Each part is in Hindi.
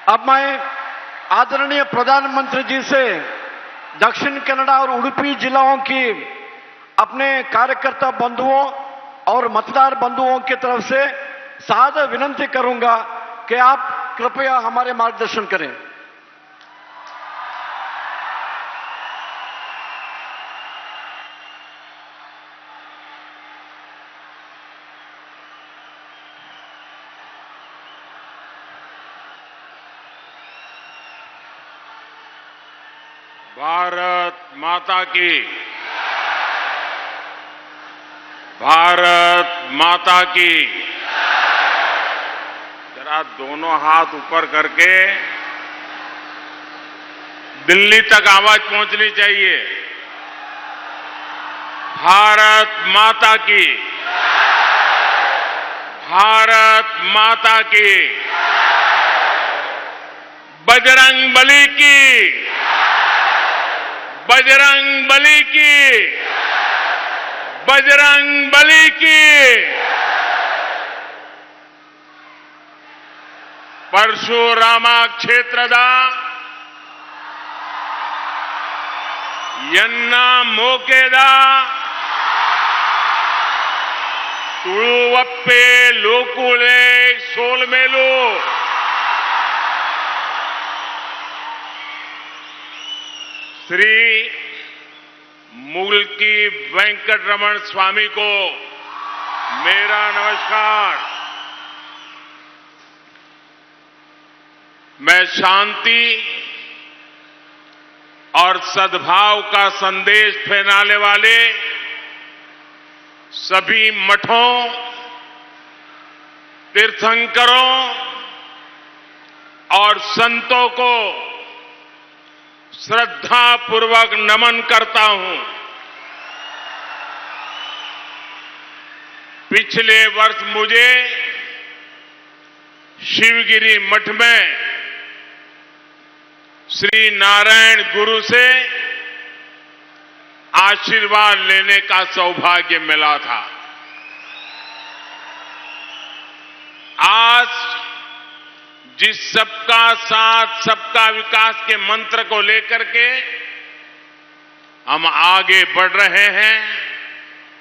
अब मैं आदरणीय प्रधानमंत्री जी से दक्षिण कन्नड़ और उडुपी जिलाओं की अपने कार्यकर्ता बंधुओं और मतदार बंधुओं की तरफ से सादर विनंती करूंगा कि आप कृपया हमारे मार्गदर्शन करें। भारत माता की, भारत माता की। जरा दोनों हाथ ऊपर करके दिल्ली तक आवाज पहुंचनी चाहिए। भारत माता की, भारत माता की। बजरंग बली की, बजरंग बली की, बजरंग बली की। परशुराम क्षेत्ರದ ಯನ್ನ ಮೋಕೆದ ತುಳುವಪ್ಪೆ ಲೋಕುಳೆ ಸೋಲ್ಮೇಲು श्री मुल्की वेंकटरमण स्वामी को मेरा नमस्कार। मैं शांति और सद्भाव का संदेश फैलाने वाले सभी मठों, तीर्थंकरों और संतों को श्रद्धापूर्वक नमन करता हूं। पिछले वर्ष मुझे शिवगिरी मठ में श्री नारायण गुरु से आशीर्वाद लेने का सौभाग्य मिला था। आज जिस सबका साथ सबका विकास के मंत्र को लेकर के हम आगे बढ़ रहे हैं,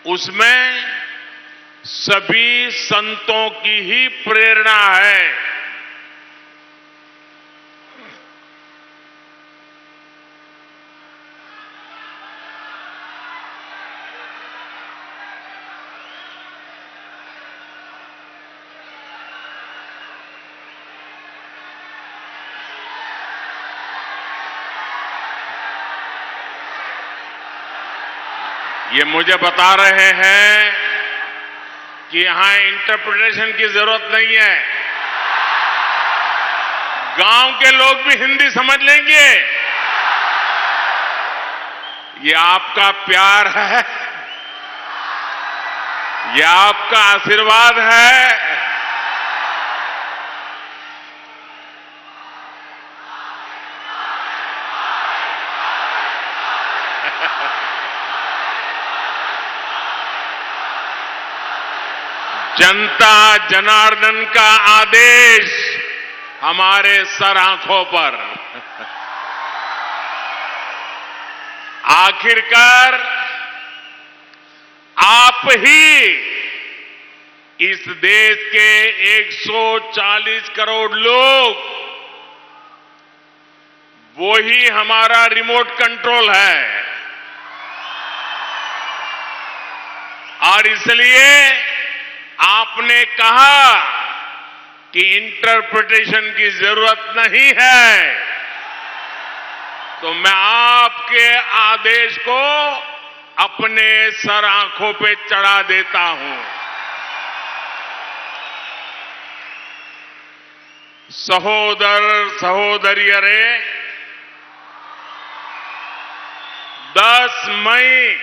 उसमें सभी संतों की ही प्रेरणा है। ये मुझे बता रहे हैं कि यहां इंटरप्रिटेशन की जरूरत नहीं है, गांव के लोग भी हिंदी समझ लेंगे। ये आपका प्यार है, ये आपका आशीर्वाद है। जनता जनार्दन का आदेश हमारे सर आंखों पर। आखिरकार आप ही इस देश के 140 करोड़ लोग, वो ही हमारा रिमोट कंट्रोल है। और इसलिए आपने कहा कि इंटरप्रिटेशन की जरूरत नहीं है, तो मैं आपके आदेश को अपने सर आंखों पे चढ़ा देता हूं। सहोदर सहोदरियरे, 10 मई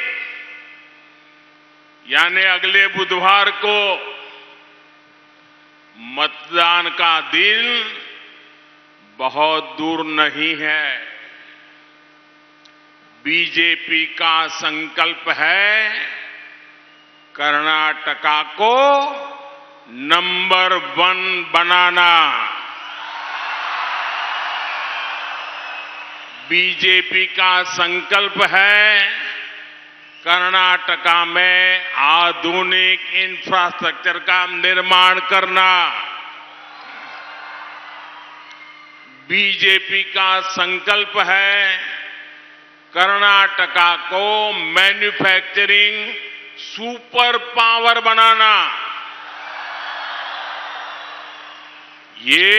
यानी अगले बुधवार को मतदान का दिन बहुत दूर नहीं है। बीजेपी का संकल्प है कर्नाटका को नंबर 1 बनाना। बीजेपी का संकल्प है कर्नाटका में आधुनिक इंफ्रास्ट्रक्चर का निर्माण करना। बीजेपी का संकल्प है कर्नाटका को मैन्युफैक्चरिंग सुपर पावर बनाना। ये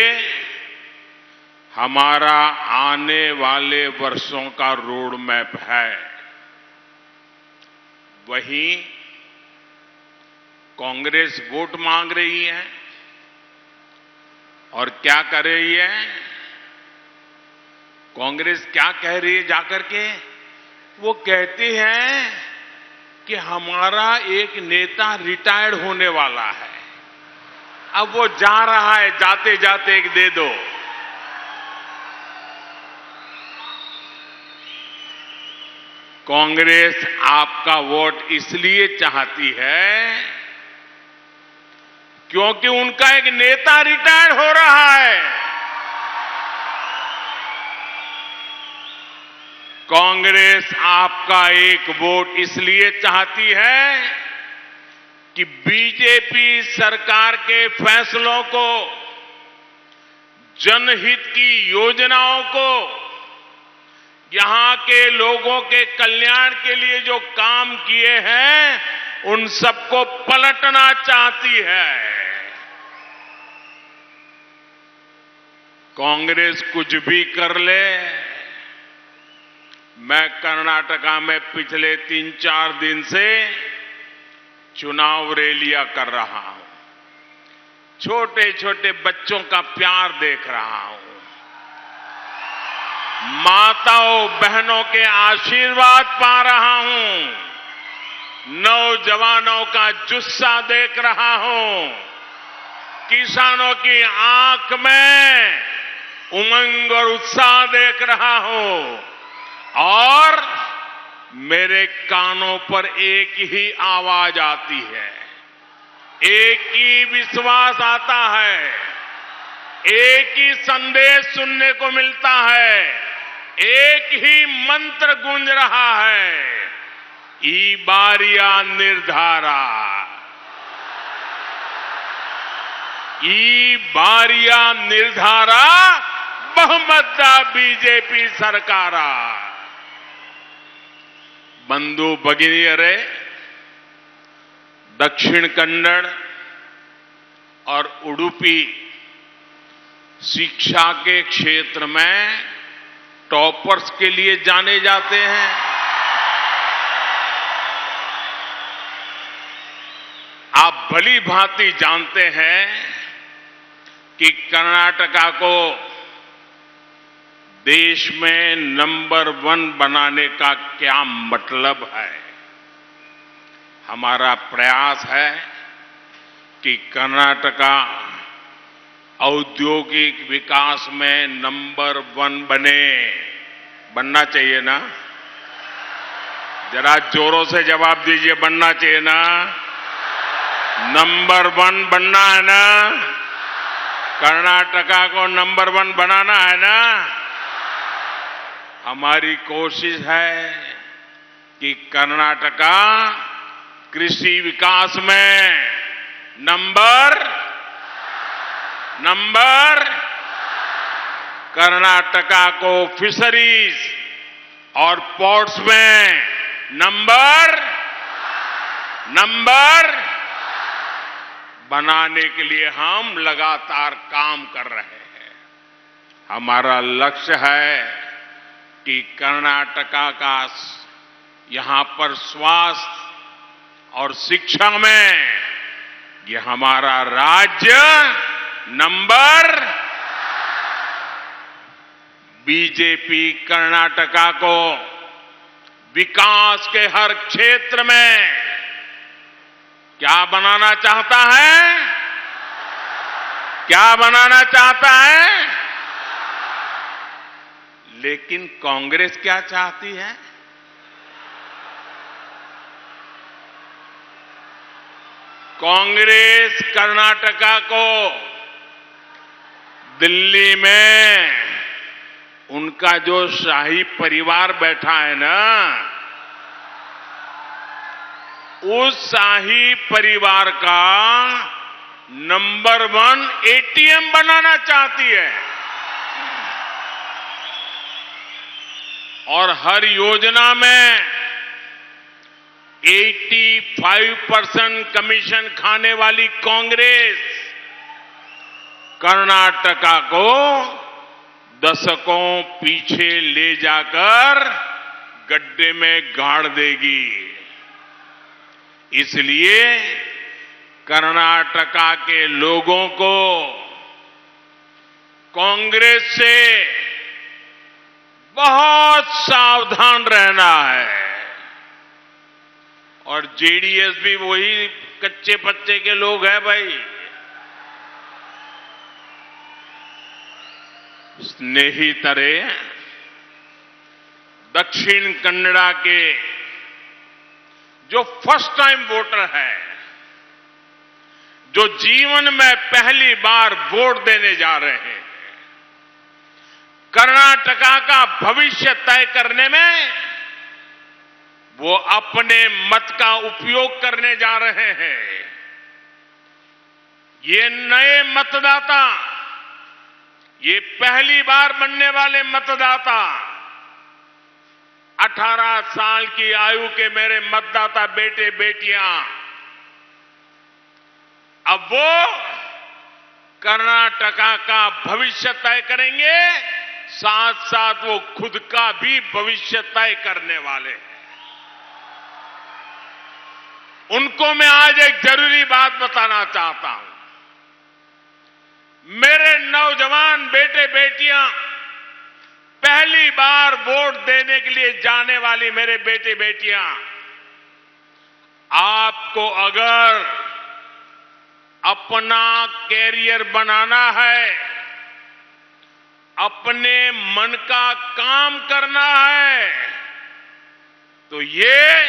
हमारा आने वाले वर्षों का रोड मैप है। वहीं कांग्रेस वोट मांग रही है और क्या कर रही है? कांग्रेस क्या कह रही है जाकर के? वो कहती है कि हमारा एक नेता रिटायर्ड होने वाला है, अब वो जा रहा है, जाते जाते एक दे दो। कांग्रेस आपका वोट इसलिए चाहती है क्योंकि उनका एक नेता रिटायर हो रहा है। कांग्रेस आपका एक वोट इसलिए चाहती है कि बीजेपी सरकार के फैसलों को, जनहित की योजनाओं को, यहां के लोगों के कल्याण के लिए जो काम किए हैं उन सबको पलटना चाहती है। कांग्रेस कुछ भी कर ले, मैं कर्नाटका में पिछले 3-4 दिन से चुनाव रैलियां कर रहा हूं, छोटे छोटे बच्चों का प्यार देख रहा हूं, माताओं बहनों के आशीर्वाद पा रहा हूं, नौजवानों का जुस्सा देख रहा हूं, किसानों की आंख में उमंग और उत्साह देख रहा हूं और मेरे कानों पर एक ही आवाज आती है, एक ही विश्वास आता है, एक ही संदेश सुनने को मिलता है, एक ही मंत्र गूंज रहा है, ई बारिया निर्धारा, ई बारिया निर्धारा बहुमत बीजेपी सरकारा। बंधु भगिनियरे, दक्षिण कन्नड़ और उडुपी शिक्षा के क्षेत्र में टॉपर्स के लिए जाने जाते हैं। आप भली भांति जानते हैं कि कर्नाटका को देश में नंबर 1 बनाने का क्या मतलब है। हमारा प्रयास है कि कर्नाटका औद्योगिक विकास में नंबर 1 बने। बनना चाहिए ना? जरा जोरों से जवाब दीजिए, बनना चाहिए ना? नंबर 1 बनना है ना? कर्नाटका को नंबर 1 बनाना है ना? हमारी कोशिश है कि कर्नाटका कृषि विकास में नंबर कर्नाटका को फिशरीज और पोर्ट्स में नंबर बनाने के लिए हम लगातार काम कर रहे हैं। हमारा लक्ष्य है कि कर्नाटका का यहां पर स्वास्थ्य और शिक्षा में ये हमारा राज्य बीजेपी कर्नाटका को विकास के हर क्षेत्र में क्या बनाना चाहता है? क्या बनाना चाहता है? लेकिन कांग्रेस क्या चाहती है? कांग्रेस कर्नाटका को दिल्ली में उनका जो शाही परिवार बैठा है ना, उस शाही परिवार का नंबर 1 एटीएम बनाना चाहती है और हर योजना में 85% कमीशन खाने वाली कांग्रेस कर्नाटका को दशकों पीछे ले जाकर गड्ढे में गाड़ देगी। इसलिए कर्नाटका के लोगों को कांग्रेस से बहुत सावधान रहना है और जेडीएस भी वही कच्चे पच्चे के लोग हैं भाई। स्नेहितरे, दक्षिण कन्नड़ा के जो फर्स्ट टाइम वोटर है, जो जीवन में पहली बार वोट देने जा रहे हैं, कर्नाटका का भविष्य तय करने में वो अपने मत का उपयोग करने जा रहे हैं। ये नए मतदाता, ये पहली बार बनने वाले मतदाता, 18 साल की आयु के मेरे मतदाता बेटे बेटियां, अब वो कर्नाटका का भविष्य तय करेंगे, साथ साथ वो खुद का भी भविष्य तय करने वाले हैं। उनको मैं आज एक जरूरी बात बताना चाहता हूं। मेरे नौजवान बेटे बेटियां, पहली बार वोट देने के लिए जाने वाली मेरे बेटे बेटियां, आपको अगर अपना कैरियर बनाना है, अपने मन का काम करना है, तो ये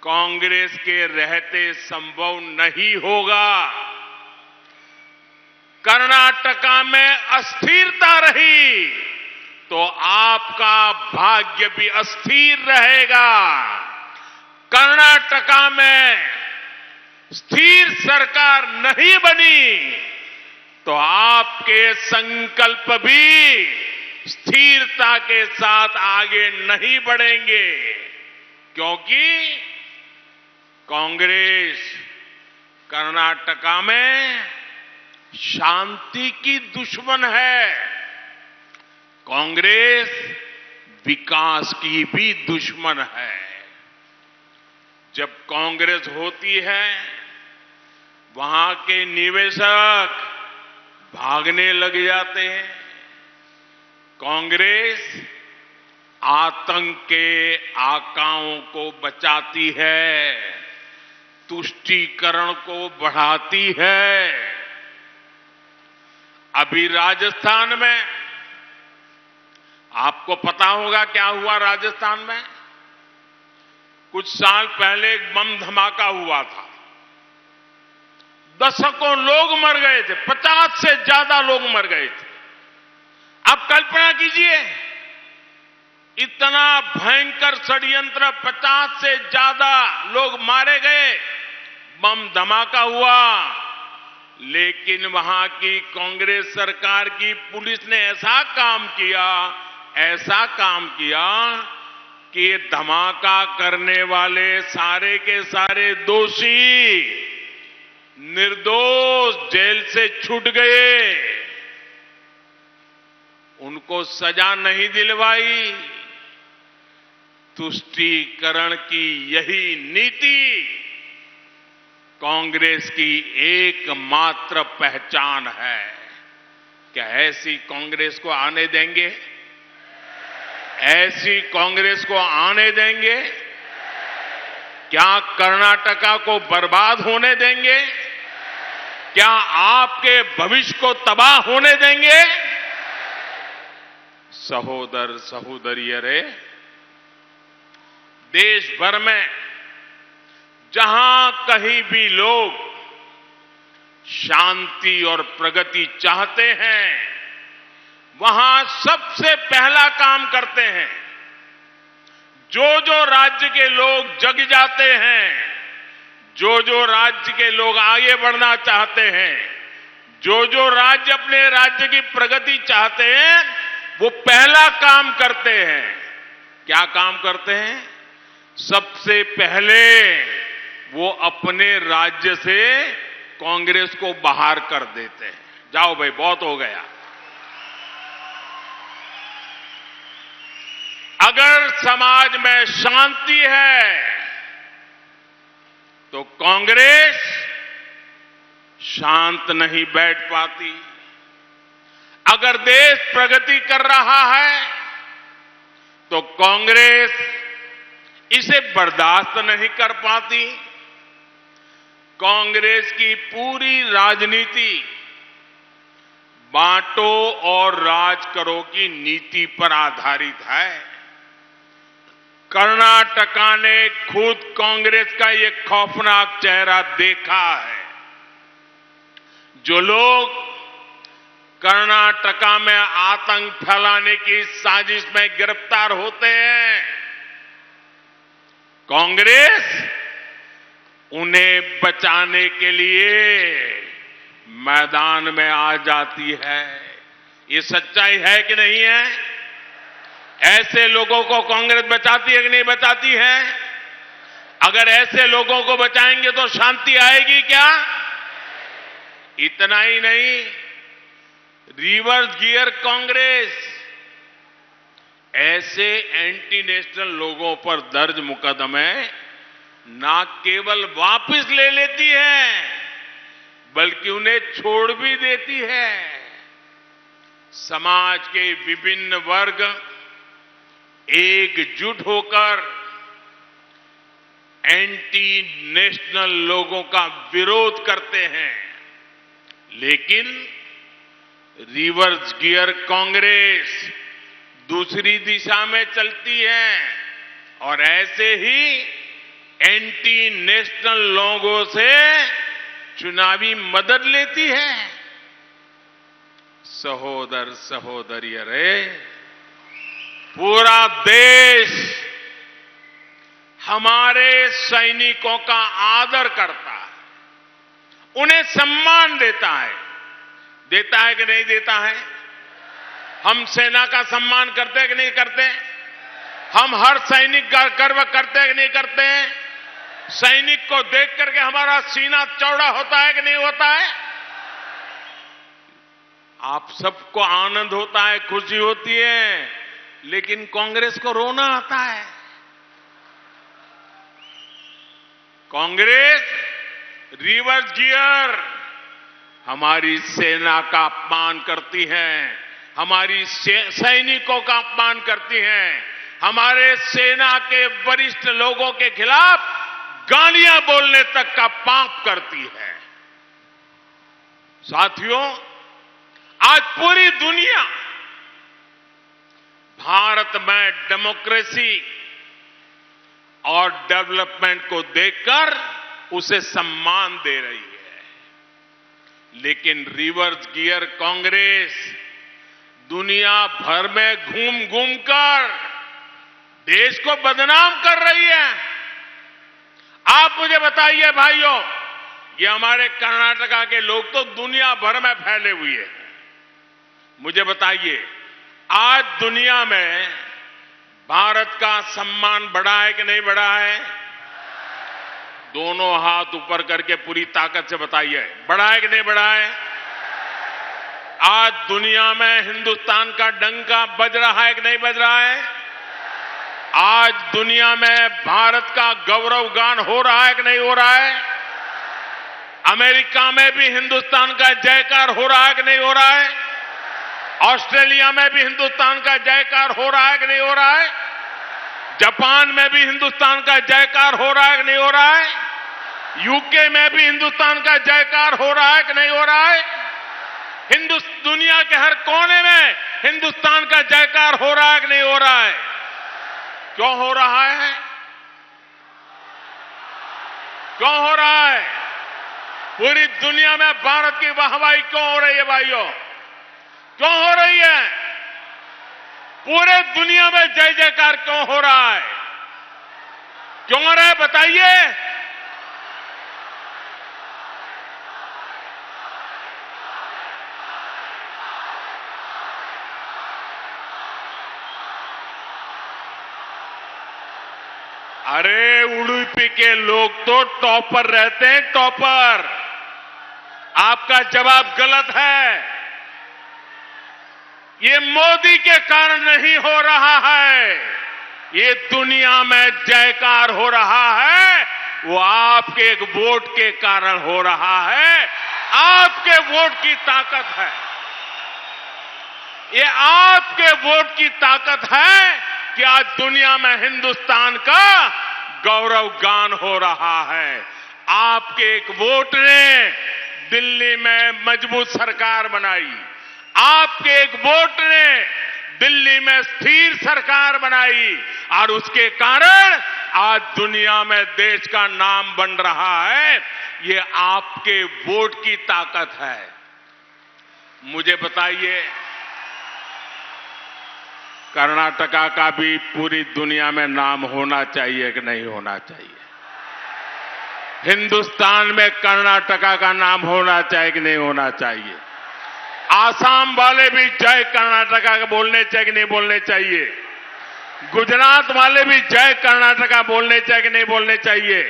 कांग्रेस के रहते संभव नहीं होगा। कर्नाटका में अस्थिरता रही तो आपका भाग्य भी अस्थिर रहेगा। कर्नाटका में स्थिर सरकार नहीं बनी तो आपके संकल्प भी स्थिरता के साथ आगे नहीं बढ़ेंगे, क्योंकि कांग्रेस कर्नाटका में शांति की दुश्मन है, कांग्रेस विकास की भी दुश्मन है। जब कांग्रेस होती है, वहां के निवेशक भागने लग जाते हैं। कांग्रेस आतंक के आकाओं को बचाती है, तुष्टीकरण को बढ़ाती है। अभी राजस्थान में आपको पता होगा क्या हुआ राजस्थान में। कुछ साल पहले एक बम धमाका हुआ था, दशकों लोग मर गए थे, 50 से ज्यादा लोग मर गए थे। आप कल्पना कीजिए, इतना भयंकर षड्यंत्र, 50 से ज्यादा लोग मारे गए, बम धमाका हुआ, लेकिन वहां की कांग्रेस सरकार की पुलिस ने ऐसा काम किया कि ये धमाका करने वाले सारे के सारे दोषी निर्दोष जेल से छूट गए, उनको सजा नहीं दिलवाई। तुष्टीकरण की यही नीति कांग्रेस की एकमात्र पहचान है। क्या ऐसी कांग्रेस को आने देंगे? ऐसी कांग्रेस को आने देंगे? क्या कर्नाटका को बर्बाद होने देंगे? क्या आपके भविष्य को तबाह होने देंगे? सहोदर सहोदरियरे, देश भर में जहां कहीं भी लोग शांति और प्रगति चाहते हैं, वहां सबसे पहला काम करते हैं। जो राज्य के लोग जग जाते हैं, जो राज्य के लोग आगे बढ़ना चाहते हैं, जो राज्य अपने राज्य की प्रगति चाहते हैं, वो पहला काम करते हैं। क्या काम करते हैं? सबसे पहले वो अपने राज्य से कांग्रेस को बाहर कर देते हैं। जाओ भाई, बहुत हो गया। अगर समाज में शांति है तो कांग्रेस शांत नहीं बैठ पाती। अगर देश प्रगति कर रहा है तो कांग्रेस इसे बर्दाश्त नहीं कर पाती। कांग्रेस की पूरी राजनीति बांटो और राज करो की नीति पर आधारित है। कर्नाटका ने खुद कांग्रेस का ये खौफनाक चेहरा देखा है। जो लोग कर्नाटका में आतंक फैलाने की साजिश में गिरफ्तार होते हैं, कांग्रेस उन्हें बचाने के लिए मैदान में आ जाती है। ये सच्चाई है कि नहीं है? ऐसे लोगों को कांग्रेस बचाती है कि नहीं बचाती है? अगर ऐसे लोगों को बचाएंगे तो शांति आएगी क्या? इतना ही नहीं, रिवर्स गियर कांग्रेस ऐसे एंटी नेशनल लोगों पर दर्ज मुकदमे ना केवल वापस ले लेती है, बल्कि उन्हें छोड़ भी देती है। समाज के विभिन्न वर्ग एकजुट होकर एंटी नेशनल लोगों का विरोध करते हैं, लेकिन रिवर्स गियर कांग्रेस दूसरी दिशा में चलती है और ऐसे ही एंटी नेशनल लोगों से चुनावी मदद लेती है। सहोदर सहोदरी, अरे पूरा देश हमारे सैनिकों का आदर करता है, उन्हें सम्मान देता है कि नहीं देता है? हम सेना का सम्मान करते हैं कि नहीं करते? हम हर सैनिक का गर्व करते हैं कि नहीं करते हैं? सैनिक को देख करके हमारा सीना चौड़ा होता है कि नहीं होता है? आप सबको आनंद होता है, खुशी होती है, लेकिन कांग्रेस को रोना आता है। कांग्रेस रिवर्स गियर हमारी सेना का अपमान करती है, हमारी सैनिकों का अपमान करती है, हमारे सेना के वरिष्ठ लोगों के खिलाफ गालियां बोलने तक का पाप करती है। साथियों, आज पूरी दुनिया भारत में डेमोक्रेसी और डेवलपमेंट को देखकर उसे सम्मान दे रही है, लेकिन रिवर्स गियर कांग्रेस दुनिया भर में घूम घूम कर देश को बदनाम कर रही है। आप मुझे बताइए भाइयों, ये हमारे कर्नाटका के लोग तो दुनिया भर में फैले हुए हैं। मुझे बताइए, आज दुनिया में भारत का सम्मान बढ़ा है कि नहीं बढ़ा है? दोनों हाथ ऊपर करके पूरी ताकत से बताइए, बढ़ा है कि नहीं बढ़ा है? आज दुनिया में हिंदुस्तान का डंका बज रहा है कि नहीं बज रहा है? आज दुनिया में भारत का गौरव गान हो रहा है कि नहीं हो रहा है? अमेरिका में भी हिंदुस्तान का जयकार हो रहा है कि नहीं हो रहा है? ऑस्ट्रेलिया में भी हिंदुस्तान का जयकार हो रहा है कि नहीं हो रहा है? जापान में भी हिंदुस्तान का जयकार हो रहा है कि नहीं हो रहा है? यूके में भी हिंदुस्तान का जयकार हो रहा है कि नहीं हो रहा है? दुनिया के हर कोने में हिंदुस्तान का जयकार हो रहा है कि नहीं हो रहा है? क्यों हो रहा है? क्यों हो रहा है? पूरी दुनिया में भारत की वाहवाही क्यों हो रही है भाइयों? क्यों हो रही है? पूरे दुनिया में जय जयकार क्यों हो रहा है? क्यों हो रहा है बताइए? अरे उडुपी के लोग तो टॉपर रहते हैं, टॉपर। आपका जवाब गलत है। ये मोदी के कारण नहीं हो रहा है, ये दुनिया में जयकार हो रहा है, वो आपके एक वोट के कारण हो रहा है। आपके वोट की ताकत है, ये आपके वोट की ताकत है कि आज दुनिया में हिंदुस्तान का गौरव गान हो रहा है। आपके एक वोट ने दिल्ली में मजबूत सरकार बनाई, आपके एक वोट ने दिल्ली में स्थिर सरकार बनाई और उसके कारण आज दुनिया में देश का नाम बन रहा है। ये आपके वोट की ताकत है। मुझे बताइए, कर्नाटका का भी पूरी दुनिया में नाम होना चाहिए कि नहीं होना चाहिए? हिंदुस्तान में कर्नाटका का नाम होना चाहिए कि नहीं होना चाहिए? आसाम वाले भी जय कर्नाटका का बोलने चाहिए कि नहीं बोलने चाहिए? गुजरात वाले भी जय कर्नाटका बोलने चाहिए कि नहीं बोलने चाहिए?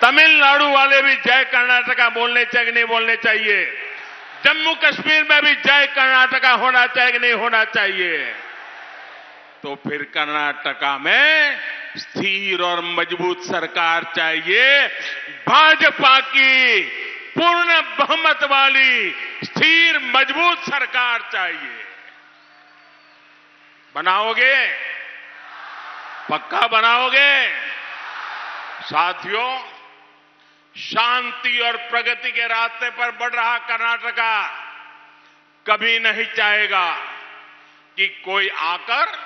तमिलनाडु वाले भी जय कर्नाटका बोलने चाहिए कि नहीं बोलने चाहिए? जम्मू कश्मीर में भी जय कर्नाटका होना चाहिए कि नहीं होना चाहिए? तो फिर कर्नाटका में स्थिर और मजबूत सरकार चाहिए, भाजपा की पूर्ण बहुमत वाली स्थिर मजबूत सरकार चाहिए। बनाओगे? पक्का बनाओगे? साथियों, शांति और प्रगति के रास्ते पर बढ़ रहा कर्नाटका कभी नहीं चाहेगा कि कोई आकर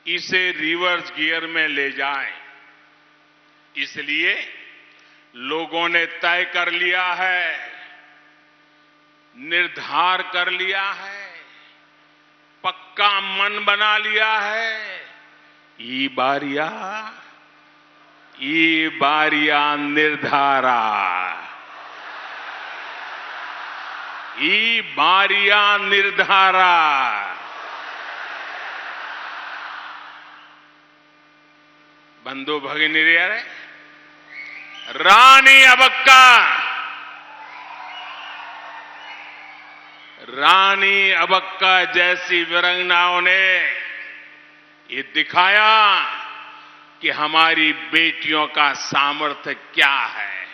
इसे रिवर्स गियर में ले जाए। इसलिए लोगों ने तय कर लिया है, निर्धार कर लिया है, पक्का मन बना लिया है। ई बारिया निर्धारा, ई बारिया निर्धारा। बंधु भगिनीरे, रानी अबक्का जैसी वीरांगनाओं ने ये दिखाया कि हमारी बेटियों का सामर्थ्य क्या है।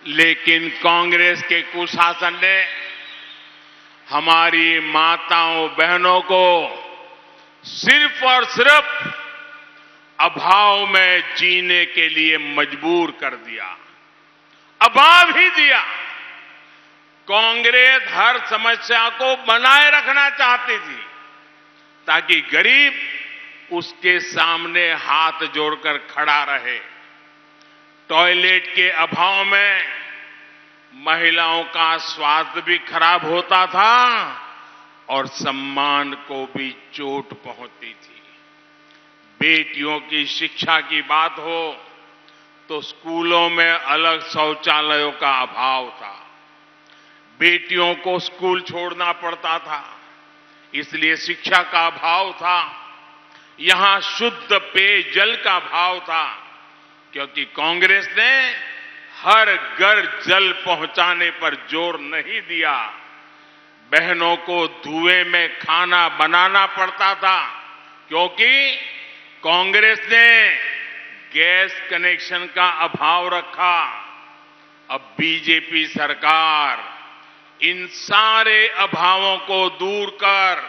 लेकिन कांग्रेस के कुशासन ने हमारी माताओं बहनों को सिर्फ और सिर्फ अभाव में जीने के लिए मजबूर कर दिया, अभाव ही दिया। कांग्रेस हर समस्या को बनाए रखना चाहती थी ताकि गरीब उसके सामने हाथ जोड़कर खड़ा रहे। टॉयलेट के अभाव में महिलाओं का स्वास्थ्य भी खराब होता था और सम्मान को भी चोट पहुंचती थी। बेटियों की शिक्षा की बात हो तो स्कूलों में अलग शौचालयों का अभाव था, बेटियों को स्कूल छोड़ना पड़ता था, इसलिए शिक्षा का अभाव था। यहां शुद्ध पेयजल का अभाव था, क्योंकि कांग्रेस ने हर घर जल पहुंचाने पर जोर नहीं दिया। बहनों को धुएं में खाना बनाना पड़ता था, क्योंकि कांग्रेस ने गैस कनेक्शन का अभाव रखा। अब बीजेपी सरकार इन सारे अभावों को दूर कर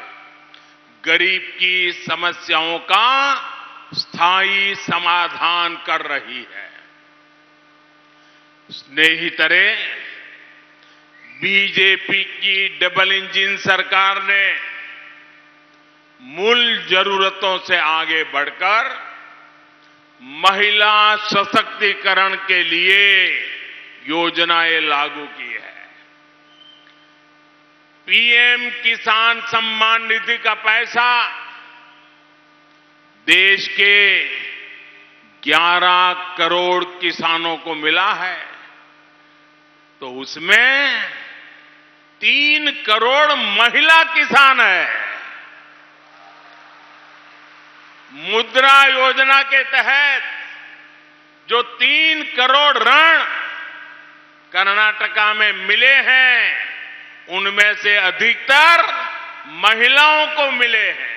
गरीब की समस्याओं का स्थायी समाधान कर रही है। स्नेहितरे, बीजेपी की डबल इंजन सरकार ने मूल जरूरतों से आगे बढ़कर महिला सशक्तिकरण के लिए योजनाएं लागू की है। पीएम किसान सम्मान निधि का पैसा देश के 11 करोड़ किसानों को मिला है, तो उसमें 3 करोड़ महिला किसान है। मुद्रा योजना के तहत जो 3 करोड़ ऋण कर्नाटका में मिले हैं, उनमें से अधिकतर महिलाओं को मिले हैं।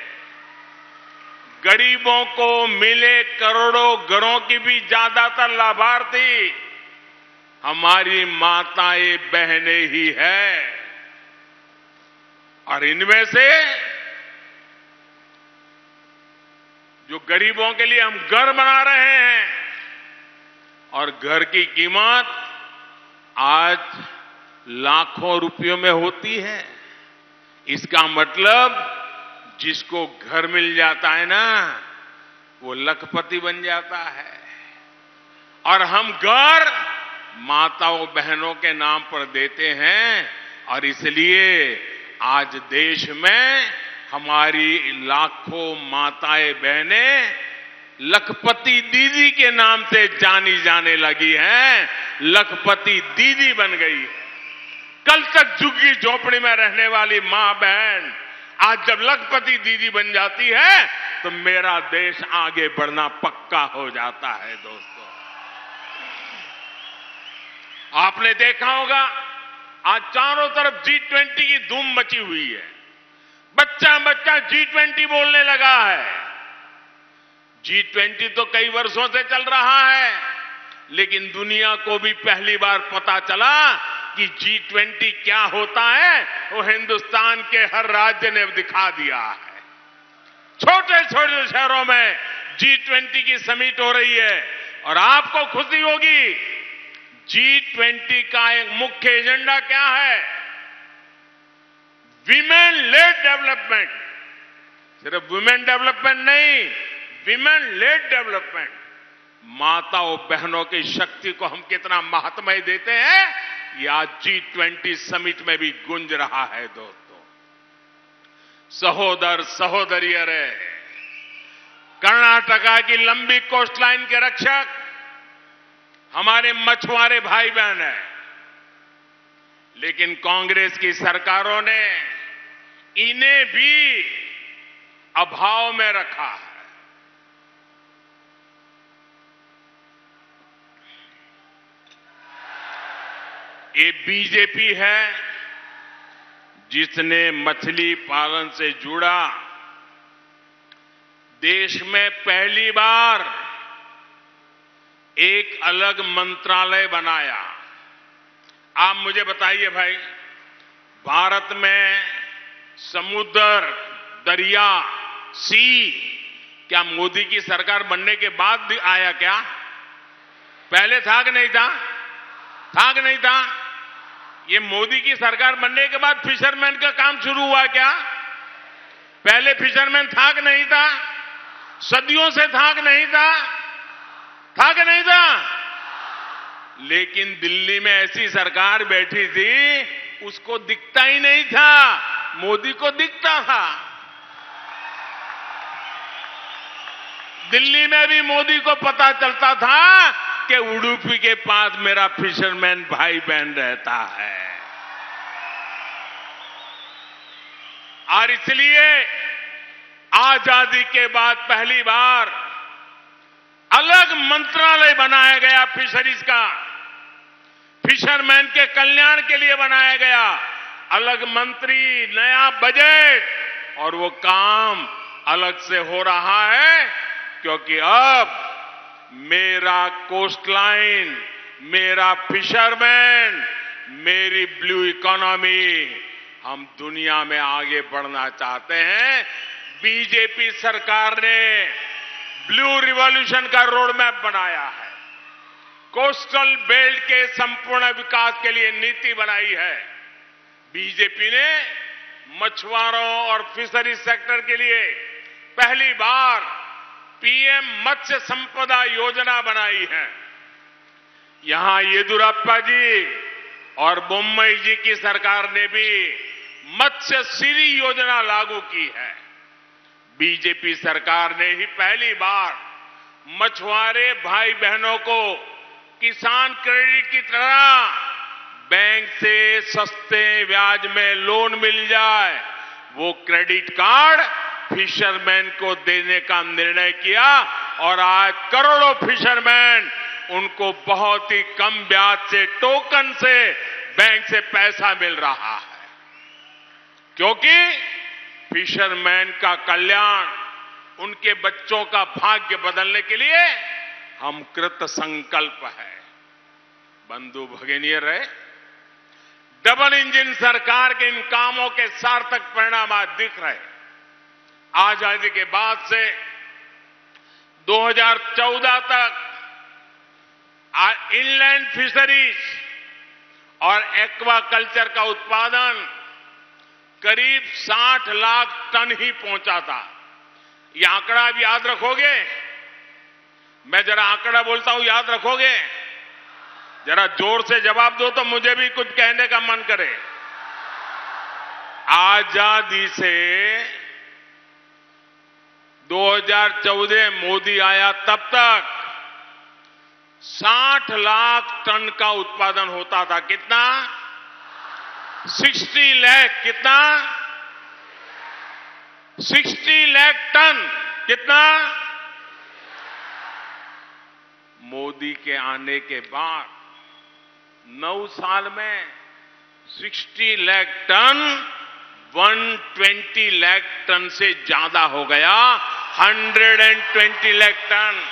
गरीबों को मिले करोड़ों घरों की भी ज्यादातर लाभार्थी हमारी माताएं बहनें ही है। और इनमें से जो गरीबों के लिए हम घर बना रहे हैं, और घर की कीमत आज लाखों रुपयों में होती है। इसका मतलब जिसको घर मिल जाता है ना, वो लखपति बन जाता है। और हम घर माताओं बहनों के नाम पर देते हैं, और इसलिए आज देश में हमारी लाखों माताएं बहनें लखपति दीदी के नाम से जानी जाने लगी हैं, लखपति दीदी बन गई है। कल तक झुग्गी झोपड़ी में रहने वाली मां बहन आज जब लखपति दीदी बन जाती है, तो मेरा देश आगे बढ़ना पक्का हो जाता है। दोस्तों, आपने देखा होगा आज चारों तरफ G20 की धूम मची हुई है। बच्चा बच्चा G20 बोलने लगा है। G20 तो कई वर्षों से चल रहा है, लेकिन दुनिया को भी पहली बार पता चला कि G20 क्या होता है। वो हिंदुस्तान के हर राज्य ने दिखा दिया है। छोटे छोटे शहरों में G20 की समिट हो रही है, और आपको खुशी होगी G20 का एक मुख्य एजेंडा क्या है? Women lead development. सिर्फ वुमेन डेवलपमेंट नहीं, विमेन लेड डेवलपमेंट। माताओं बहनों की शक्ति को हम कितना महत्व देते हैं, ये आज G20 समिट में भी गूंज रहा है। दोस्तों, सहोदर सहोदरियर, कर्नाटका की लंबी कोस्टलाइन के रक्षक हमारे मछुआरे भाई बहन हैं, लेकिन कांग्रेस की सरकारों ने इन्हें भी अभाव में रखा है। ये बीजेपी है जिसने मछली पालन से जुड़ा देश में पहली बार एक अलग मंत्रालय बनाया। आप मुझे बताइए भाई, भारत में समुद्र, दरिया, सी क्या मोदी की सरकार बनने के बाद भी आया क्या? पहले था कि नहीं था? था कि नहीं था? ये मोदी की सरकार बनने के बाद फिशरमैन का काम शुरू हुआ क्या? पहले फिशरमैन था कि नहीं था? सदियों से था कि नहीं था? था कि नहीं था? लेकिन दिल्ली में ऐसी सरकार बैठी थी, उसको दिखता ही नहीं था, मोदी को दिखता था। दिल्ली में भी मोदी को पता चलता था कि उडुपी के पास मेरा फिशरमैन भाई बहन रहता है। और इसलिए आजादी के बाद पहली बार अलग मंत्रालय बनाया गया फिशरीज का, फिशरमैन के कल्याण के लिए बनाया गया अलग मंत्री, नया बजट, और वो काम अलग से हो रहा है क्योंकि अब मेरा कोस्टलाइन, मेरा फिशरमैन, मेरी ब्लू इकोनॉमी, हम दुनिया में आगे बढ़ना चाहते हैं। बीजेपी सरकार ने ब्लू रिवॉल्यूशन का रोड मैप बनाया है, कोस्टल बेल्ट के संपूर्ण विकास के लिए नीति बनाई है। बीजेपी ने मछुआरों और फिशरी सेक्टर के लिए पहली बार पीएम मत्स्य संपदा योजना बनाई है। यहां येदियुरप्पा जी और बोम्मई जी की सरकार ने भी मत्स्य श्री योजना लागू की है। बीजेपी सरकार ने ही पहली बार मछुआरे भाई बहनों को किसान क्रेडिट की तरह बैंक से सस्ते ब्याज में लोन मिल जाए, वो क्रेडिट कार्ड फिशरमैन को देने का निर्णय किया और आज करोड़ों फिशरमैन उनको बहुत ही कम ब्याज से टोकन से बैंक से पैसा मिल रहा है, क्योंकि फिशरमैन का कल्याण, उनके बच्चों का भाग्य बदलने के लिए हम कृत संकल्प है। बंधु भगिनीय रहे, डबल इंजन सरकार के इन कामों के सार्थक परिणाम आज दिख रहे। आजादी के बाद से 2014 तक इनलैंड फिशरीज और एक्वाकल्चर का उत्पादन करीब 60 लाख टन ही पहुंचा था। यह आंकड़ा आप याद रखोगे? मैं जरा आंकड़ा बोलता हूं, याद रखोगे? जरा जोर से जवाब दो तो मुझे भी कुछ कहने का मन करे। आजादी से 2014 मोदी आया तब तक 60 लाख टन का उत्पादन होता था। कितना? 60 लाख। कितना? 60 लाख टन। कितना? मोदी के आने के बाद 9 साल में 60 लाख टन 120 लाख टन से ज्यादा हो गया। 120 लाख टन।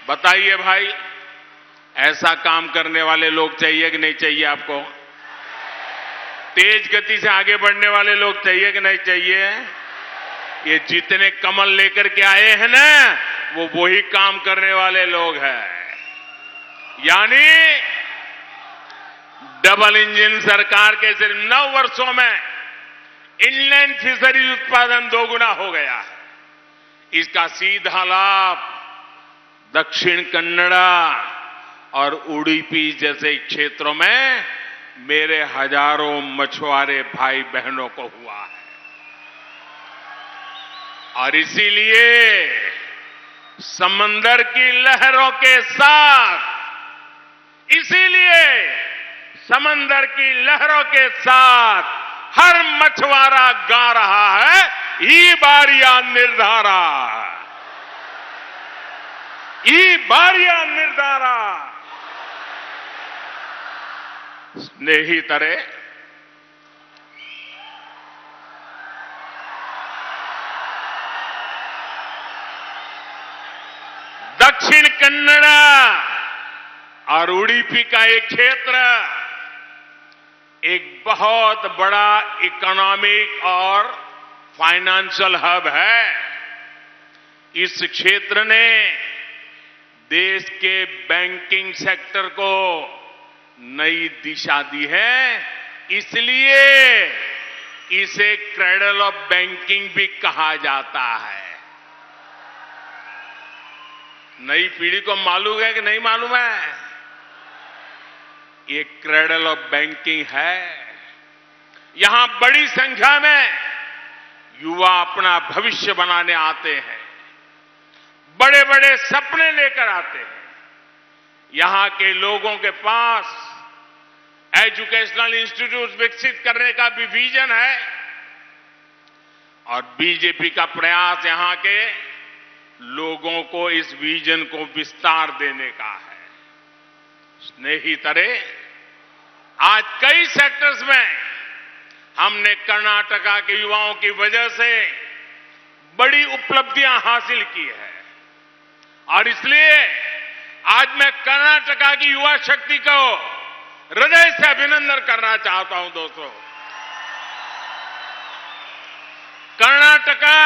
बताइए भाई, ऐसा काम करने वाले लोग चाहिए कि नहीं चाहिए आपको? तेज गति से आगे बढ़ने वाले लोग चाहिए कि नहीं चाहिए? ये जितने कमल लेकर के आए हैं ना, वो वही काम करने वाले लोग हैं। यानी डबल इंजन सरकार के सिर्फ 9 वर्षों में इनलैंड फिशरीज उत्पादन 2 गुना हो गया है। इसका सीधा लाभ दक्षिण कन्नड़ा और उडुपी जैसे क्षेत्रों में मेरे हजारों मछुआरे भाई बहनों को हुआ है। और इसीलिए समंदर की लहरों के साथ, इसीलिए समंदर की लहरों के साथ हर मछुआरा गा रहा है, ई बारिया निर्धारा, ई बारिया निर्धारा। स्नेहितरे, दक्षिण कन्नड़ा और उडुपी का एक क्षेत्र एक बहुत बड़ा इकोनॉमिक और फाइनेंशियल हब है। इस क्षेत्र ने देश के बैंकिंग सेक्टर को नई दिशा दी है, इसलिए इसे क्रेडल ऑफ बैंकिंग भी कहा जाता है। नई पीढ़ी को मालूम है कि नहीं मालूम है? ये क्रेडल ऑफ बैंकिंग है। यहां बड़ी संख्या में युवा अपना भविष्य बनाने आते हैं, बड़े बड़े सपने लेकर आते हैं। यहां के लोगों के पास एजुकेशनल इंस्टीट्यूट विकसित करने का भी विजन है और बीजेपी का प्रयास यहां के लोगों को इस विजन को विस्तार देने का है। स्नेहितरे, आज कई सेक्टर्स में हमने कर्नाटका के युवाओं की वजह से बड़ी उपलब्धियां हासिल की है और इसलिए आज मैं कर्नाटका की युवा शक्ति को हृदय से अभिनंदन करना चाहता हूं। दोस्तों, कर्नाटका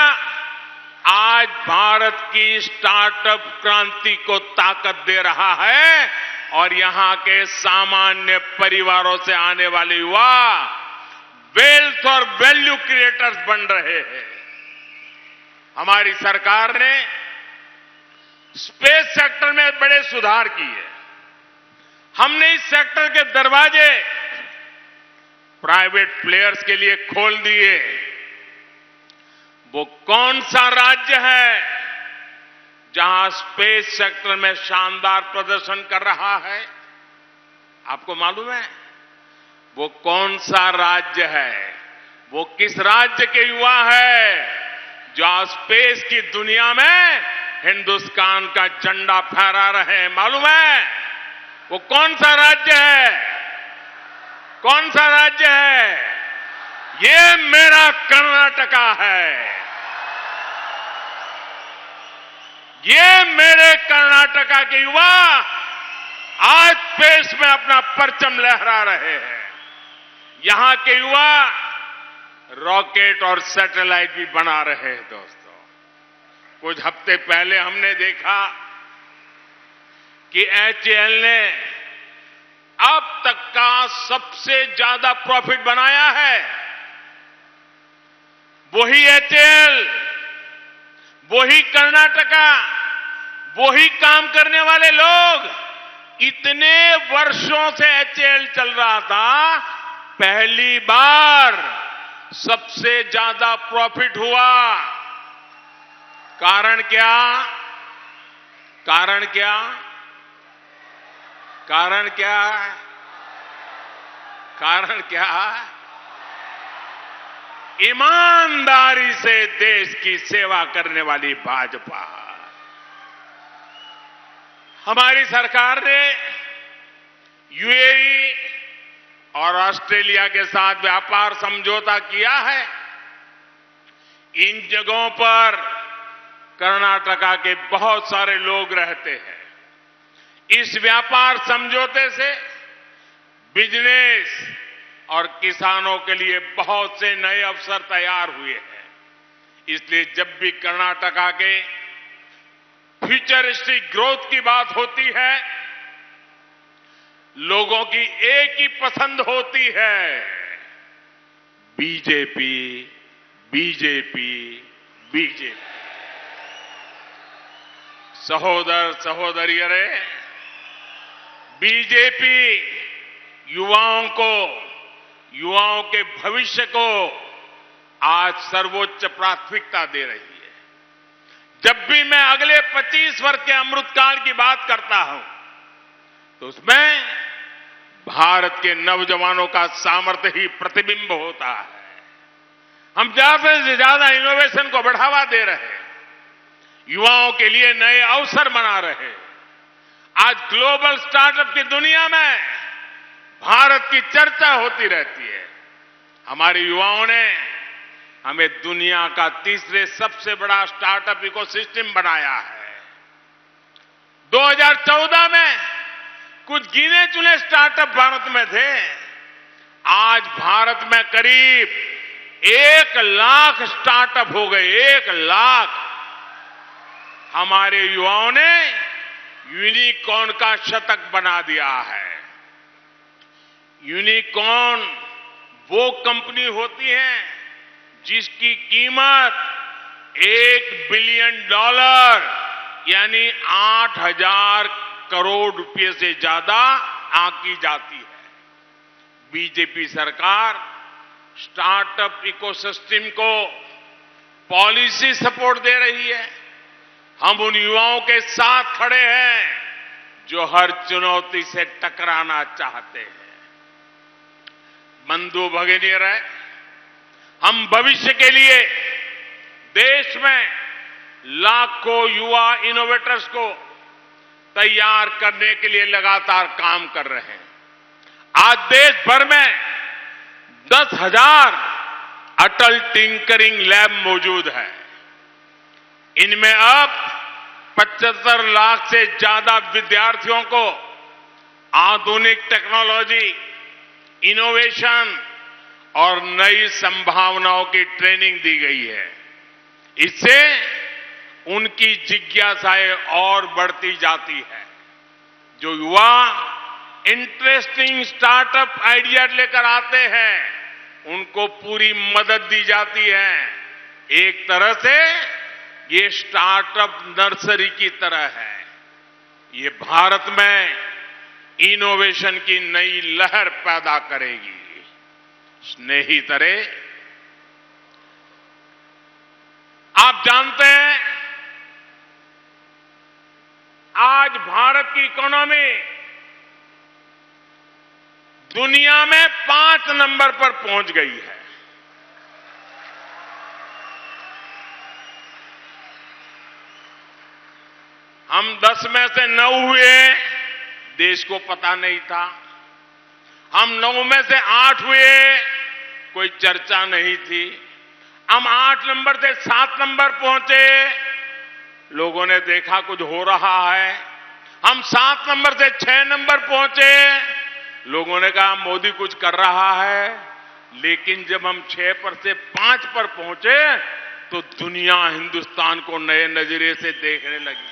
आज भारत की स्टार्टअप क्रांति को ताकत दे रहा है और यहां के सामान्य परिवारों से आने वाले युवा वेल्थ और वैल्यू क्रिएटर्स बन रहे हैं। हमारी सरकार ने स्पेस सेक्टर में बड़े सुधार किए। हमने इस सेक्टर के दरवाजे प्राइवेट प्लेयर्स के लिए खोल दिए। वो कौन सा राज्य है जहां स्पेस सेक्टर में शानदार प्रदर्शन कर रहा है? आपको मालूम है वो कौन सा राज्य है? वो किस राज्य के युवा है जो आज स्पेस की दुनिया में हिंदुस्तान का झंडा फहरा रहे हैं? मालूम है वो कौन सा राज्य है? कौन सा राज्य है? ये मेरा कर्नाटका है। ये मेरे कर्नाटका के युवा आज स्पेस में अपना परचम लहरा रहे हैं। यहां के युवा रॉकेट और सैटेलाइट भी बना रहे हैं। दोस्तों, कुछ हफ्ते पहले हमने देखा कि एचएएल ने अब तक का सबसे ज्यादा प्रॉफिट बनाया है। वही एचएएल, वही कर्नाटका, वही काम करने वाले लोग। इतने वर्षों से एचएएल चल रहा था, पहली बार सबसे ज्यादा प्रॉफिट हुआ। कारण क्या? कारण क्या? कारण क्या? कारण क्या? ईमानदारी से देश की सेवा करने वाली भाजपा। हमारी सरकार ने यूएई और ऑस्ट्रेलिया के साथ व्यापार समझौता किया है। इन जगहों पर कर्नाटका के बहुत सारे लोग रहते हैं। इस व्यापार समझौते से बिजनेस और किसानों के लिए बहुत से नए अवसर तैयार हुए हैं। इसलिए जब भी कर्नाटका के फ्यूचरिस्टिक ग्रोथ की बात होती है, लोगों की एक ही पसंद होती है, बीजेपी, बीजेपी, बीजेपी। सहोदर सहोदरियों, बीजेपी युवाओं को, युवाओं के भविष्य को आज सर्वोच्च प्राथमिकता दे रही है। जब भी मैं अगले 25 वर्ष के अमृतकाल की बात करता हूं तो उसमें भारत के नौजवानों का सामर्थ्य ही प्रतिबिंब होता है। हम ज्यादा से ज्यादा इनोवेशन को बढ़ावा दे रहे हैं, युवाओं के लिए नए अवसर बना रहे हैं। आज ग्लोबल स्टार्टअप की दुनिया में भारत की चर्चा होती रहती है। हमारे युवाओं ने हमें दुनिया का तीसरे सबसे बड़ा स्टार्टअप इकोसिस्टम बनाया है। 2014 में कुछ गिने चुने स्टार्टअप भारत में थे। आज भारत में करीब 1 लाख स्टार्टअप हो गए। 1 लाख। हमारे युवाओं ने यूनिकॉर्न का शतक बना दिया है। यूनिकॉर्न वो कंपनी होती है जिसकी कीमत $1 बिलियन यानी 8,000 करोड़ रुपए से ज्यादा आंकी जाती है। बीजेपी सरकार स्टार्टअप इकोसिस्टम को पॉलिसी सपोर्ट दे रही है। हम उन युवाओं के साथ खड़े हैं जो हर चुनौती से टकराना चाहते हैं। बंधु भगिनीर, हम भविष्य के लिए देश में लाखों युवा इनोवेटर्स को तैयार करने के लिए लगातार काम कर रहे हैं। आज देश भर में 10,000 अटल टिंकरिंग लैब मौजूद है। इनमें अब 75 लाख से ज्यादा विद्यार्थियों को आधुनिक टेक्नोलॉजी, इनोवेशन और नई संभावनाओं की ट्रेनिंग दी गई है। इससे उनकी जिज्ञासाएं और बढ़ती जाती है। जो युवा इंटरेस्टिंग स्टार्टअप आइडिया लेकर आते हैं, उनको पूरी मदद दी जाती है। एक तरह से ये स्टार्टअप नर्सरी की तरह है। ये भारत में इनोवेशन की नई लहर पैदा करेगी। स्नेहितरे, आप जानते हैं आज भारत की इकोनॉमी दुनिया में 5 नंबर पर पहुंच गई है। हम 10 में से 9 हुए, देश को पता नहीं था। हम 9 में से 8 हुए, कोई चर्चा नहीं थी। हम 8 नंबर से 7 नंबर पहुंचे, लोगों ने देखा कुछ हो रहा है। हम 7 नंबर से 6 नंबर पहुंचे, लोगों ने कहा मोदी कुछ कर रहा है। लेकिन जब हम 6 पर से 5 पर पहुंचे तो दुनिया हिंदुस्तान को नए नजरिए से देखने लगी।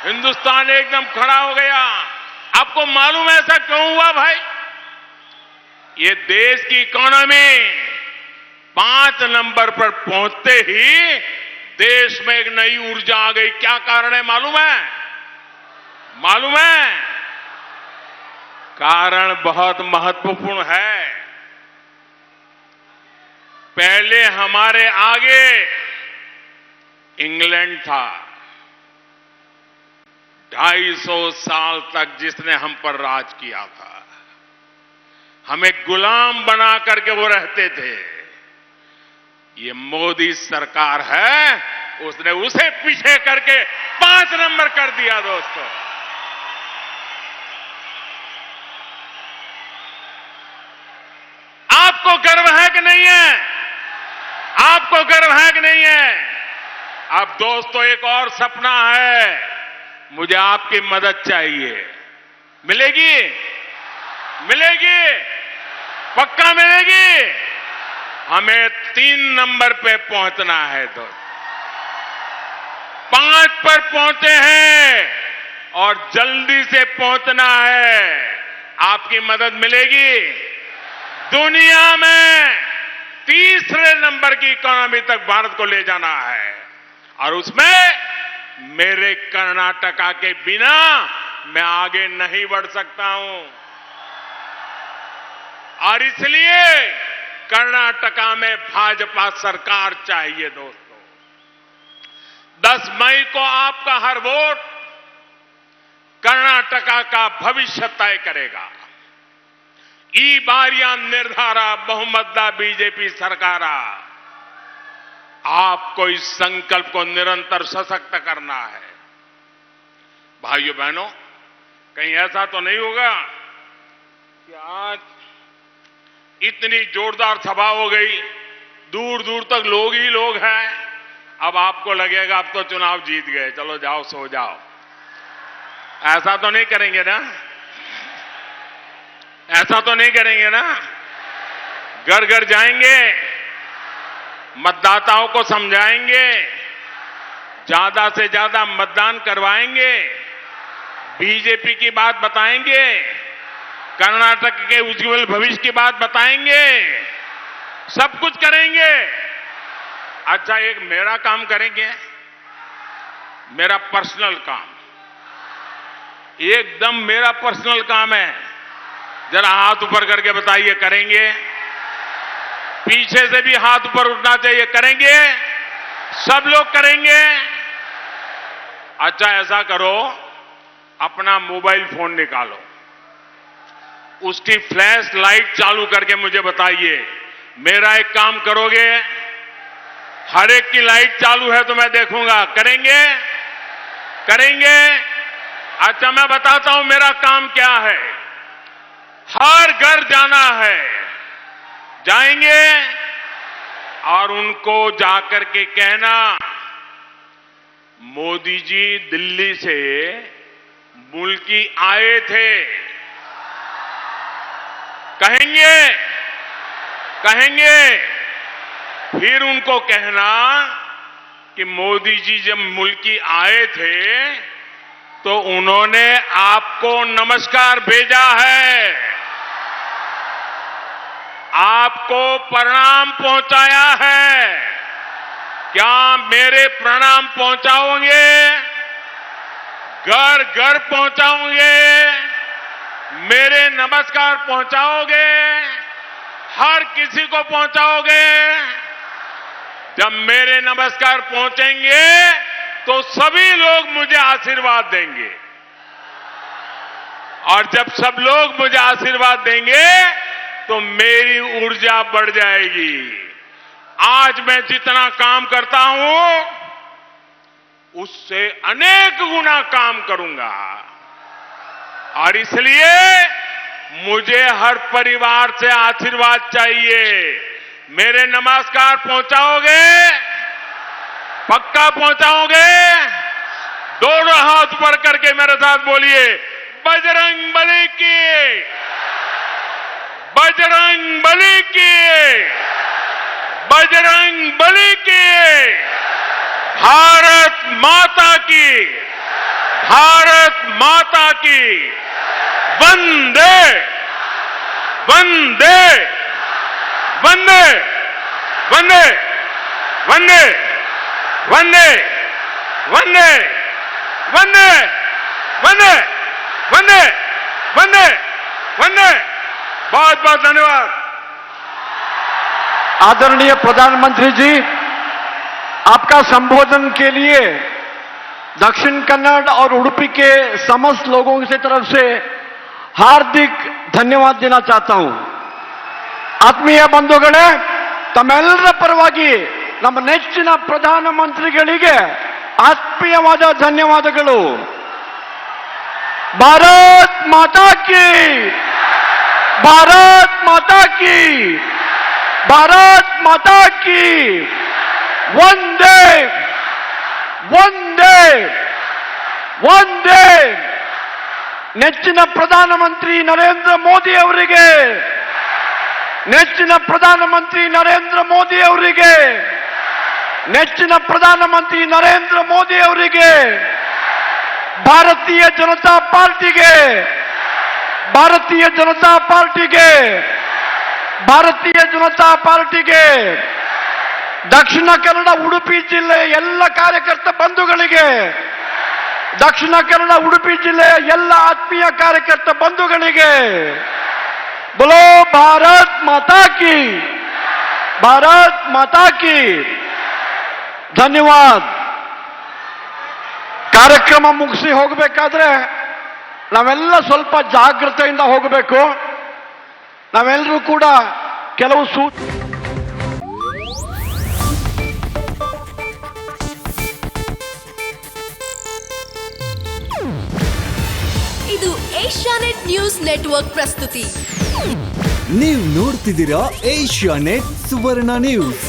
हिंदुस्तान एकदम खड़ा हो गया। आपको मालूम है ऐसा क्यों हुआ भाई? ये देश की इकोनॉमी 5 नंबर पर पहुंचते ही देश में एक नई ऊर्जा आ गई। क्या कारण है मालूम है? मालूम है? कारण बहुत महत्वपूर्ण है। पहले हमारे आगे इंग्लैंड था, 250 साल तक जिसने हम पर राज किया था। हमें गुलाम बना करके वो रहते थे। ये मोदी सरकार है, उसने उसे पीछे करके 5 नंबर कर दिया। दोस्तों, आपको गर्व है कि नहीं है? आपको गर्व है कि नहीं है? अब दोस्तों एक और सपना है, मुझे आपकी मदद चाहिए। मिलेगी? मिलेगी? पक्का मिलेगी? हमें 3 नंबर पे पहुंचना है। तो 5 पर पहुंचे हैं और जल्दी से पहुंचना है। आपकी मदद मिलेगी? दुनिया में तीसरे नंबर की इकोनॉमी तक भारत को ले जाना है और उसमें मेरे कर्नाटका के बिना मैं आगे नहीं बढ़ सकता हूं। और इसलिए कर्नाटका में भाजपा सरकार चाहिए। दोस्तों, 10 मई को आपका हर वोट कर्नाटका का भविष्य तय करेगा। ई बारियां निर्धारा बहुमतदा बीजेपी सरकारा। आपको इस संकल्प को निरंतर सशक्त करना है। भाइयों बहनों, कहीं ऐसा तो नहीं होगा कि आज इतनी जोरदार सभा हो गई, दूर दूर तक लोग ही लोग हैं, अब आपको लगेगा अब तो चुनाव जीत गए, चलो जाओ सो जाओ। ऐसा तो नहीं करेंगे ना? ऐसा तो नहीं करेंगे ना? घर घर जाएंगे, मतदाताओं को समझाएंगे, ज्यादा से ज्यादा मतदान करवाएंगे, बीजेपी की बात बताएंगे, कर्नाटक के उज्जवल भविष्य की बात बताएंगे, सब कुछ करेंगे। अच्छा, एक मेरा काम करेंगे, मेरा पर्सनल काम, एकदम मेरा पर्सनल काम है। जरा हाथ ऊपर करके बताइए, करेंगे? पीछे से भी हाथ ऊपर उठना चाहिए, करेंगे? सब लोग करेंगे? अच्छा, ऐसा करो, अपना मोबाइल फोन निकालो, उसकी फ्लैश लाइट चालू करके मुझे बताइए, मेरा एक काम करोगे? हर एक की लाइट चालू है तो मैं देखूंगा। करेंगे? करेंगे? अच्छा, मैं बताता हूं मेरा काम क्या है। हर घर जाना है, जाएंगे और उनको जाकर के कहना, मोदी जी दिल्ली से मुल्की आए थे। कहेंगे? कहेंगे? फिर उनको कहना कि मोदी जी जब मुल्की आए थे तो उन्होंने आपको नमस्कार भेजा है, आपको प्रणाम पहुंचाया है। क्या मेरे प्रणाम पहुंचाओगे? घर घर पहुंचाओगे? मेरे नमस्कार पहुंचाओगे? हर किसी को पहुंचाओगे। जब मेरे नमस्कार पहुंचेंगे तो सभी लोग मुझे आशीर्वाद देंगे, और जब सब लोग मुझे आशीर्वाद देंगे तो मेरी ऊर्जा बढ़ जाएगी। आज मैं जितना काम करता हूं उससे अनेक गुना काम करूंगा, और इसलिए मुझे हर परिवार से आशीर्वाद चाहिए। मेरे नमस्कार पहुंचाओगे? पक्का पहुंचाओगे? दोनों हाथ ऊपर करके मेरे साथ बोलिए, बजरंग बली की, बजरंग बली की, बजरंग बली की। भारत माता की, भारत माता की। वंदे वंदे वंदे वंदे वंदे वंदे वंदे वंदे वंदे वंदे वंदे वंदे। बहुत बहुत धन्यवाद। आदरणीय प्रधानमंत्री जी, आपका संबोधन के लिए दक्षिण कन्नड़ और उडुपी के समस्त लोगों की तरफ से हार्दिक धन्यवाद देना चाहता हूं। ಆತ್ಮೀಯ ಬಂಧುಗಳೇ, ತಮ್ಮೆಲ್ಲರ ಪರವಾಗಿ ನಮ್ಮ ನೆಚ್ಚಿನ ಪ್ರಧಾನಮಂತ್ರಿಗಳಿಗೆ ಆತ್ಮೀಯವಾದ ಧನ್ಯವಾದಗಳು। ಭಾರತ್ ಮಾತಾ ಕಿ, ಭಾರತ್ ಮಾತಾ ಕಿ, ಭಾರತ್ ಮಾತಾ ಕಿ। ವಂದೇ ವಂದೇ ವಂದೇ। ನೆಚ್ಚಿನ ಪ್ರಧಾನಮಂತ್ರಿ ನರೇಂದ್ರ ಮೋದಿ ಅವರಿಗೆ, ನೆಚ್ಚಿನ ಪ್ರಧಾನಮಂತ್ರಿ ನರೇಂದ್ರ ಮೋದಿ ಅವರಿಗೆ, ನೆಚ್ಚಿನ ಪ್ರಧಾನಮಂತ್ರಿ ನರೇಂದ್ರ ಮೋದಿ ಅವರಿಗೆ, ಭಾರತೀಯ ಜನತಾ ಪಾರ್ಟಿಗೆ, ಭಾರತೀಯ ಜನತಾ ಪಾರ್ಟಿಗೆ, ಭಾರತೀಯ ಜನತಾ ಪಾರ್ಟಿಗೆ, ದಕ್ಷಿಣ ಕನ್ನಡ ಉಡುಪಿ ಜಿಲ್ಲೆಯ ಎಲ್ಲ ಕಾರ್ಯಕರ್ತ ಬಂಧುಗಳಿಗೆ, ದಕ್ಷಿಣ ಕನ್ನಡ ಉಡುಪಿ ಜಿಲ್ಲೆಯ ಎಲ್ಲ ಆತ್ಮೀಯ ಕಾರ್ಯಕರ್ತ ಬಂಧುಗಳಿಗೆ बोलो भारत माता की, भारत माता की। ಧನ್ಯವಾದ। ಕಾರ್ಯಕ್ರಮ ಮುಗಿಸಿ ಹೋಗಬೇಕಾದ್ರೆ ನಾವೆಲ್ಲ ಸ್ವಲ್ಪ ಜಾಗೃತೆಯಿಂದ ಹೋಗಬೇಕು। ನಾವೆಲ್ಲರೂ ಕೂಡ ಕೆಲವು ಇದು ಏಷ್ಯಾನೆಟ್ ನ್ಯೂಸ್ ನೆಟ್ವರ್ಕ್ ಪ್ರಸ್ತುತಿ। ನೀವು ನೋಡ್ತಿದ್ದೀರಾ ಏಷ್ಯಾನೆಟ್ ಸುವರ್ಣ ನ್ಯೂಸ್।